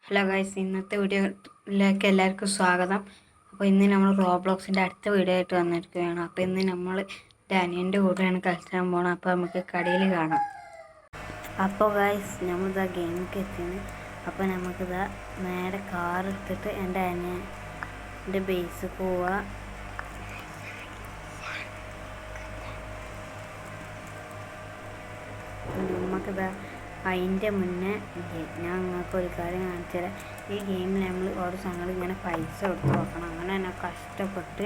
Hello guys, ഇന്നത്തെ വീഡിയോയിലേക്ക് എല്ലാവർക്കും സ്വാഗതം. അപ്പോൾ ഇന്ന് നമ്മൾ റോബ്ലോക്സിൻ്റെ അടുത്ത വീഡിയോ ആയിട്ട് വന്നിരിക്കുകയാണ്. അപ്പോൾ ഇന്ന് നമ്മൾ ഡാനിയൻ്റെ കൂടെയാണ് കളിച്ചാൻ പോകണം. അപ്പോൾ നമുക്ക് കടയിൽ കാണാം. അപ്പോൾ ഗൈസ്, നമ്മളിതാ ഗെയിമൊക്കെ എത്തിയാണ്. അപ്പോൾ നമുക്കിതാ നേരെ കാർ എടുത്തിട്ട് എൻ്റെ അനിയൻ്റെ ബേസ് പോവുക. നമുക്കിതാ അതിൻ്റെ മുന്നേ ഞാൻ നിങ്ങൾക്ക് ഒരു കാര്യം കാണിച്ചു തരാം. ഈ ഗെയിമിൽ നമ്മൾ ഓരോ സംഗതി ഇങ്ങനെ പൈസ കൊടുത്ത് നോക്കണം. അങ്ങനെ തന്നെ കഷ്ടപ്പെട്ട്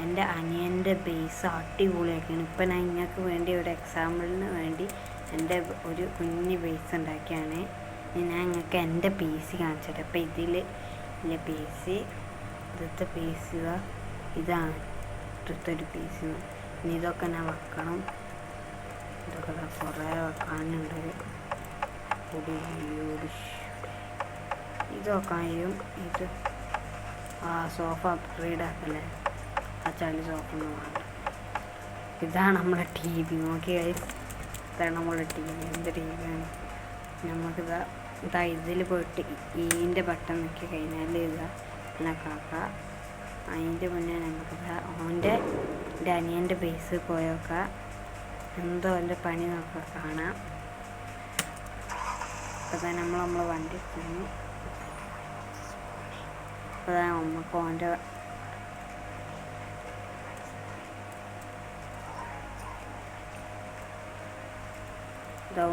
എൻ്റെ അനിയൻ്റെ ബേസ് അടിപൊളിയാക്കിയാണ്. ഇപ്പം ഞാൻ നിങ്ങൾക്ക് വേണ്ടി ഒരു എക്സാമ്പിളിന് വേണ്ടി എൻ്റെ ഒരു കുഞ്ഞ് ബേസ് ഉണ്ടാക്കിയാണ്. ഞാൻ നിങ്ങൾക്ക് എൻ്റെ പീസ് കാണിച്ചു തരാം. അപ്പം ഇതിൽ ഇല്ല പീസ്, ഇന്നത്തെ പീസ് ഇതാണ് ഇന്നത്തൊരു പീസ്. ഇനി ഇതൊക്കെ ഞാൻ വെക്കണം. ഇതൊക്കെ കുറേ വെക്കാനുണ്ട്. ഇത് വെക്കാനും ഇത് സോഫ അപ്ഗ്രേഡ് ആക്കല്ലേ, ആ ചളി സോഫ ഒന്നും വേണ്ട. ഇതാണ് നമ്മുടെ ടി വി. നോക്കി ഗൈസ്, ഇതാണ് നമ്മുടെ ടി വി. എന്ത് ടി വിയാണ്. നമുക്കിതാ ഇതിൽ പോയിട്ട് ഈൻ്റെ ബട്ടൺ നോക്കി കഴിഞ്ഞാൽ ഇതാ കാക്ക. അതിൻ്റെ മുന്നേ നമുക്കിതാ ഓൻ്റെ അനിയൻ്റെ ബേസ് പോയൊക്കെ എന്തോ എൻ്റെ പണി നോക്കുക കാണാം. അപ്പോൾ തന്നെ നമ്മളെ വണ്ടി എത്തുന്നു. അപ്പോൾ നമുക്ക് ഓൻ്റെ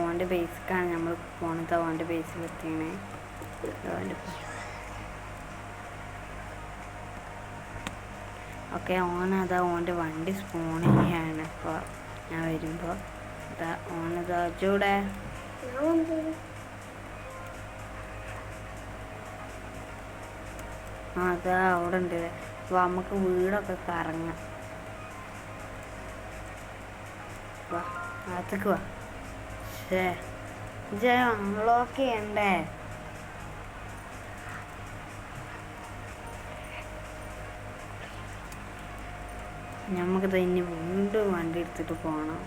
ഓൻ്റെ ബേസിക്കാണ് നമ്മൾ പോണത്. ഓൻ്റെ ബേസിൽ എത്തിയണേ. ഓക്കെ, ഓനതാ ഓൻ്റെ വണ്ടി സ്പോൺ ചെയ്യാണ്. ഇപ്പോൾ ഞാൻ വരുമ്പോൾ ഇതാ ഓനതാ ചൂടെ അതാ അവിടെ ഉണ്ട്. അപ്പോൾ നമുക്ക് വീടൊക്കെ കറങ്ങാം. വാ, അകത്തേക്ക് വാ. അൺലോക്ക് ചെയ്യണ്ടേ? നമുക്കിത് ഇനി വീണ്ടും വണ്ടി എടുത്തിട്ട് പോകണം.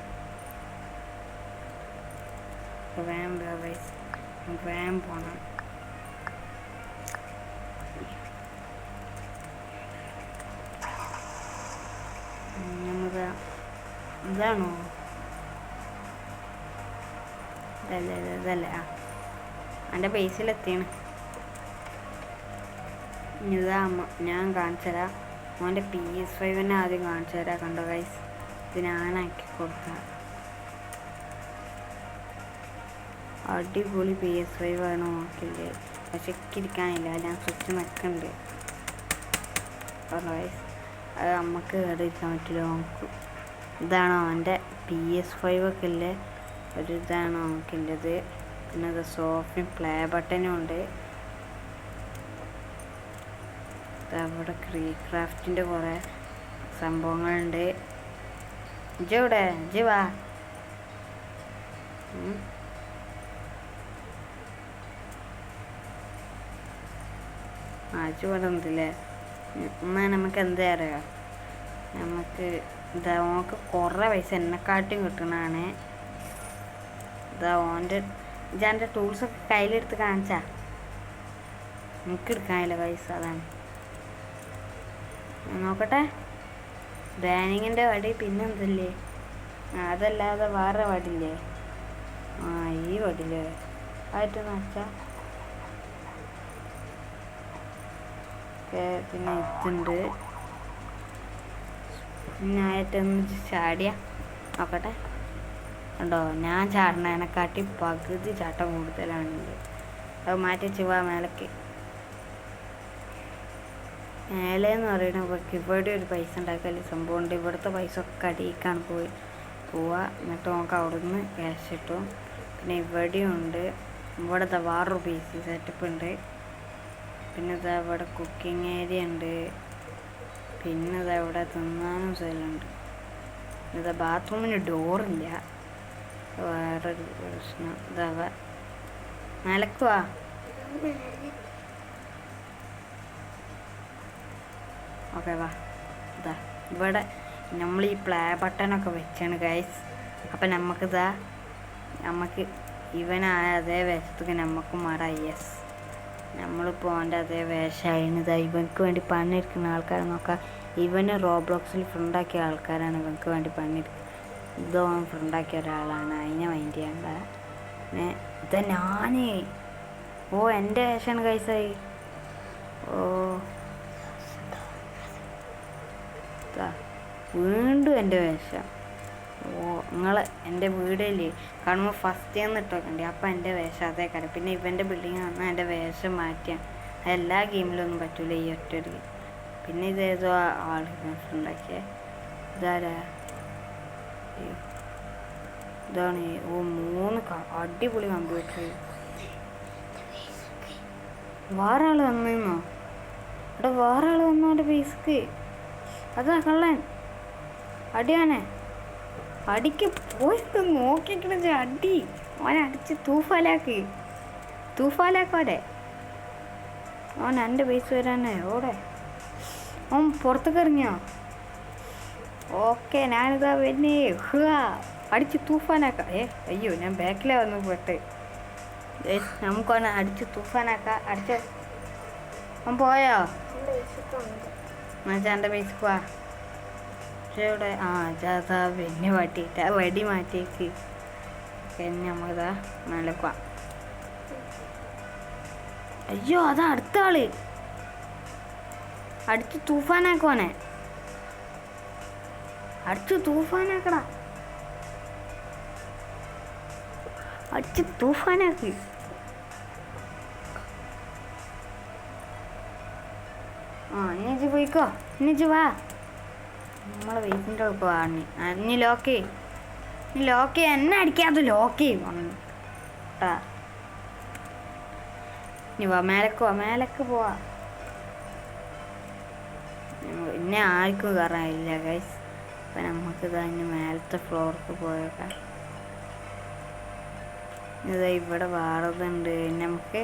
വേം പോണം. നമുക്ക് ഇതാണോ? ഇതല്ലേ? എൻ്റെ ബേസിലെത്തിയാണ്. ഇതാ ഞാൻ കാണിച്ചു തരാം. ഓൻ്റെ PS5 ആദ്യം കാണിച്ചു തരാം. കണ്ടോ ഗൈസ്, ഇത് ഞാനാക്കി കൊടുക്കാം. അടിപൊളി PS5 ആണ്. നോക്കില്ലേ, പക്ഷെ ഇരിക്കാനില്ല. ഞാൻ സ്വിച്ച് നിൽക്കുന്നുണ്ട്. ഗൈസ്, അത് നമുക്ക് ഇവിടെ ഇരിക്കാൻ പറ്റില്ല. നോക്കും, ഇതാണ് അവൻ്റെ PS5 ഒക്കെ ഇല്ലേ ഒരു ഇതാണ് നമുക്കുള്ളത്. പിന്നെ അത് സോഫയും പ്ലേ ബട്ടനും ഉണ്ട്. അവിടെ ക്രാഫ്റ്റിൻ്റെ കുറേ സംഭവങ്ങളുണ്ട്. ഇവിടെ വാ. ഇവിടെ ഉണ്ടല്ലേ. എന്നാൽ നമുക്ക് എന്താ അറിയാം, നമുക്ക് ഇതാ നമുക്ക് കുറേ പൈസ എന്നെക്കാട്ടും കിട്ടണതാണ്. ഇതാ എൻ്റെ ടൂൾസൊക്കെ കയ്യിലെടുത്ത് കാണിച്ചാ എനിക്ക് എടുക്കാനില്ല പൈസ. അതാണ് നോക്കട്ടെ. ഡാനിങ്ങിൻ്റെ വടി പിന്നെ എന്തല്ലേ, അതല്ലാതെ വേറെ വടില്ലേ? ഈ വടില്ലേ ആയിട്ടെന്ന് വെച്ചാൽ പിന്നെ ഇതുണ്ട്. പിന്നെ ആയിട്ടൊന്ന് ചാടിയ നോക്കട്ടെ. ഉണ്ടോ, ഞാൻ ചാടണതിനെക്കാട്ടി പകുതി ചാട്ടം കൂടുതലാണുണ്ട്. അത് മാറ്റി വെച്ച് പോവാ മേലേക്ക്. മേലെന്ന് പറയുമ്പോൾ ഇവിടെ ഒരു പൈസ ഉണ്ടാക്കല് സംഭവമുണ്ട്. ഇവിടുത്തെ പൈസ ഒക്കെ അടിയിക്കാണ് പോവുക. എന്നിട്ട് നമുക്ക് അവിടുന്ന് ക്യാഷ് കിട്ടും. പിന്നെ ഇവിടെയും ഉണ്ട്. ഇവിടുത്തെ വേറൊരു PC സെറ്റപ്പ് ഉണ്ട്. പിന്നെ ഇതാ ഇവിടെ കുക്കിംഗ് ഏരിയ ഉണ്ട്. പിന്നെ ഇതാ ഇവിടെ തിന്നാനും സ്ഥലമുണ്ട്. ഇതാ ബാത്റൂമിന് ഡോറില്ല, വേറൊരു പ്രശ്നം. ഇതാ നിലക്കുവാ. ഓക്കെ വാ. ഇതാ ഇവിടെ നമ്മൾ ഈ പ്ലേ ബട്ടണൊക്കെ വെച്ചാണ് ഗൈസ്. അപ്പം നമുക്ക് ഇവനായ അതേ വശത്തേക്ക് നമുക്ക് മാറാം. യെസ്, നമ്മളിപ്പോൾ അവൻ്റെ അതേ വേഷമായിരുന്നത് ഇവനക്ക് വേണ്ടി പണിയെടുക്കുന്ന ആൾക്കാരെ നോക്കാം. ഇവന് റോബ്ലോക്സിൽ ഫ്രണ്ടാക്കിയ ആൾക്കാരാണ് ഇവനക്ക് വേണ്ടി പണിയെടുക്കുക. ഇതോ ഫ്രണ്ടാക്കിയ ഒരാളാണ്, അതിനെ മൈൻഡ് ചെയ്യണ്ട. പിന്നെ ഇതാ ഞാൻ എൻ്റെ വേഷമാണ് കൈസായി. വീണ്ടും എൻ്റെ വേഷം. നിങ്ങൾ എൻ്റെ വീടിൽ കാണുമ്പോൾ ഫസ്റ്റ് എന്ന് ഇട്ടോക്കണ്ടേ, അപ്പം എൻ്റെ വേഷം അതേ കാര്യം. പിന്നെ ഇവൻ്റെ ബിൽഡിങ് വന്നാൽ എൻ്റെ വേഷം മാറ്റിയാണ്. എല്ലാ ഗെയിമിലൊന്നും പറ്റൂല ഈ ഒറ്റൊരു ഗെയിം. പിന്നെ ഇതേതോ ആൾ ഉണ്ടാക്കിയേ. ഇതാരാ? ഇതാണ് 3 അടിപൊളി കമ്പ്യൂട്ടർ. വേറെ ആൾ വന്നിരുന്നോ? ഇവിടെ വേറെ ആൾ വന്നു. അവൻ്റെ പൈസക്ക് അതാ കള്ളൻ. അടിയാനെ അടിക്ക് പോയിട്ട് നോക്കിക്കണ അടി. അവനെ അടിച്ച് തൂഫാലാക്കോടെ. അവൻ എൻ്റെ പൈസ വരാനേ ഓടെ. അവൻ പുറത്തേക്ക് ഇറങ്ങിയോ? ഓക്കെ, ഞാനിതാ പിന്നെ അടിച്ച് തൂഫാനാക്കാം. അയ്യോ, ഞാൻ ബാക്കിലേ വന്ന് പോയിട്ട്. നമുക്കവനെ അടിച്ച് തൂഫാനാക്കാം. അടിച്ച് അവൻ പോയോ? എന്നുവെച്ചാൽ എൻ്റെ പൈസ പോവാ. പക്ഷേ ഇവിടെ അതാ പിന്നെ മാറ്റിയിട്ട് ആ വടി മാറ്റിയേക്ക്. പിന്നെ നമുക്കിതാ മേലെ പോവാം. അയ്യോ, അതാ അടുത്ത ആള്. അടിച്ച് തൂഫാനാക്കോനെ. അടിച്ച് തൂഫാനാക്കടാ. അടിച്ച് തൂഫാനാക്കി. ഇനിച്ച് പോയിക്കോ. ഇനിച്ച് വാ. നമ്മളെ വെയിറ്റിൻ്റെ ഉറപ്പ് വാണി. ഇനി ലോക്ക് എന്നെ അടിക്കാതെ ലോക്ക് കേട്ടാ. ഇനി വാ, മേലക്ക് പോവാ. ഇന്നെ ആർക്കും കയറാനില്ല ഗൈസ്. അപ്പം നമുക്കിതാ ഇനി മേലത്തെ ഫ്ലോർക്ക് പോയേക്കാം. ഇതാ ഇവിടെ വേറെതുണ്ട്. നമുക്ക്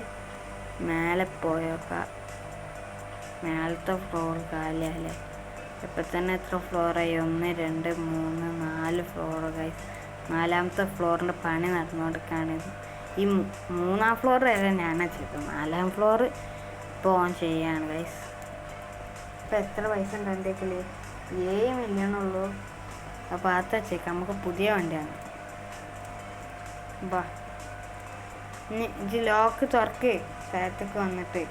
മേലെ പോയേക്കാം. മേലത്തെ ഫ്ലോർ കാലല്ലേ. ഇപ്പം തന്നെ എത്ര ഫ്ലോറായി? 1 2 3 4 ഫ്ലോറ് ഗൈസ്. 4ാമത്തെ ഫ്ലോറിൻ്റെ പണി നടന്നുകൊടുക്കുകയാണിത്. ഈ 3ാം ഫ്ലോർ വരെ ഞാനാണ് ചെയ്തത്. 4ാം ഫ്ലോർ ഇപ്പോൾ ഓൺ ചെയ്യാണ് ഗൈസ്. ഇപ്പം എത്ര പൈസ ഉണ്ട് എൻ്റെ കയ്യിൽ? 7 മില്യണുള്ളൂ. അപ്പോൾ അത് വെച്ചേക്കാം. നമുക്ക് പുതിയ വണ്ടിയാണ്. ബാ, ഇനി ഇത് ലോക്ക് തുറക്ക്. സ്ഥലത്തേക്ക് വന്നിട്ട്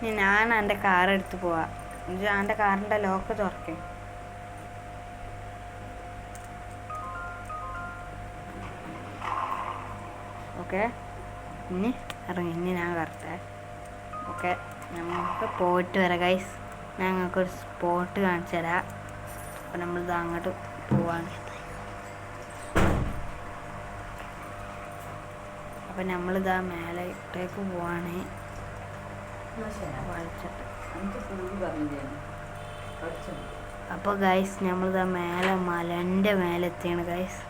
ഇനി ഞാൻ എൻ്റെ കാറെടുത്ത് പോവാം. എൻ്റെ കാറിൻ്റെ ലോക്ക് തുറക്കേ. ഓക്കെ, ഇനി ഇറങ്ങി. ഇനി ഞാൻ കറക്റ്റേ. ഓക്കെ, നമുക്ക് പോയിട്ട് വരാം ഗൈസ്. ഞങ്ങൾക്കൊരു സ്പോട്ട് കാണിച്ചു തരാം. അപ്പം നമ്മളിത് അങ്ങോട്ട് പോവാണ്. അപ്പം നമ്മളിതാ മേലേക്ക് പോവാണ്. അപ്പോൾ ഗൈസ് നമ്മളിതാ മലൻ്റെ മേലെത്തിയാണ് ഗൈസ്.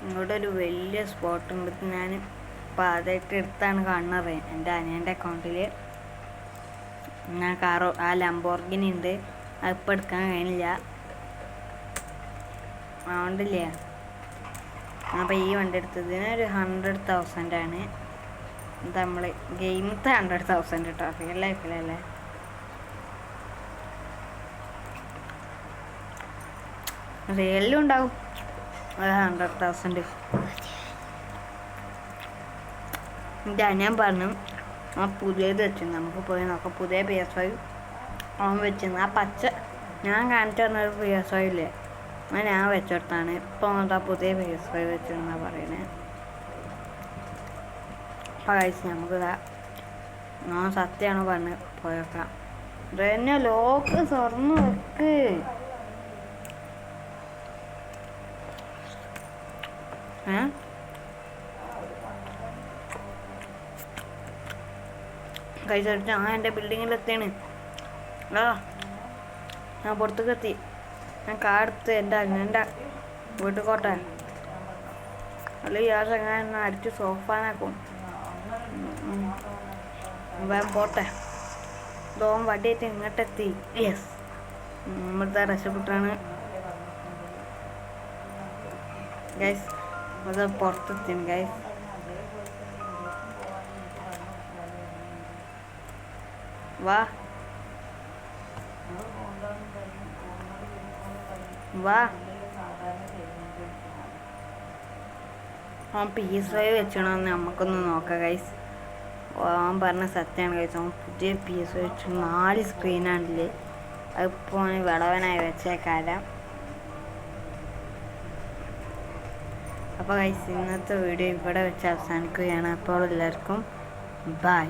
ഇങ്ങോട്ട് ഒരു വലിയ സ്പോട്ടുണ്ട്. ഞാൻ ഇപ്പോൾ അതായിട്ട് എടുത്താണ് കാണുന്നത്. എൻ്റെ അനിയൻ്റെ അക്കൗണ്ടിൽ ഞാൻ ആ ലംബോർഗിനി ഉണ്ട്. അതിപ്പോൾ എടുക്കാൻ കഴിയില്ല. അതുകൊണ്ടില്ലേ അപ്പോൾ ഈ വണ്ടി എടുത്തതിന് ഒരു 100,000 ആണ്. ഇത് നമ്മൾ ഗെയിമത്തെ 100,000 കേട്ടോ. റിയൽ ലൈഫിലല്ലേ. റിയലിലും ഉണ്ടാവും 100,000. എൻ്റെ അനിയൻ പറഞ്ഞു പുതിയത് വെച്ചു നമുക്ക് പോയി നോക്കാം. പുതിയ PS5 അവൻ വെച്ചിരുന്നു. ആ പച്ച ഞാൻ കാണിച്ചു തന്നൊരു PS5 ഇല്ലേ, അത് ഞാൻ വെച്ചെടുത്താണ്. ഇപ്പോൾ അങ്ങോട്ട് ആ പുതിയ PS5 വെച്ചിരുന്നാണ് പറയുന്നത്. അപ്പോൾ കഴിച്ച് നമുക്കിതാ ഞാൻ സത്യമാണ് പറഞ്ഞ് പോയേക്കാം. ഇതന്നെ ലോക്ക് തുറന്ന് വെക്ക്. കഴിച്ചിട്ട് ഞാൻ എൻ്റെ ബിൽഡിങ്ങിലെത്തിയാണ്. ഞാൻ പുറത്തേക്ക് എത്തി. ഞാൻ കാടെടുത്ത് എൻ്റെ വീട്ടിൽ കോട്ടെ. അല്ലെങ്കിൽ ആ ചങ്ങാൻ അടിച്ച് സോഫാനാക്കും. പോട്ടെ. ദോം വടിയായിട്ട് ഇങ്ങോട്ടെത്തി. യെസ്, നമ്മളിതാ രക്ഷപ്പെട്ടാണ് ഗൈസ്. അത് പുറത്തെത്തിന് ഗൈസ്. വാ വാ. അവൻ PS5 വെച്ചണമെന്ന് നമുക്കൊന്ന് നോക്കാം ഗൈസ്. അവൻ പറഞ്ഞ സത്യമാണ് ഗൈസ്. അവൻ പുതിയ PS5 വെച്ചു. 4 സ്ക്രീനാണില്ലേ. അതിപ്പോൾ വിളവനായി വെച്ചേക്കാരം. അപ്പോൾ ഗൈസ്, ഇന്നത്തെ വീഡിയോ ഇവിടെ വെച്ച് അവസാനിക്കുകയാണ്. അപ്പോൾ എല്ലാവർക്കും ബൈ.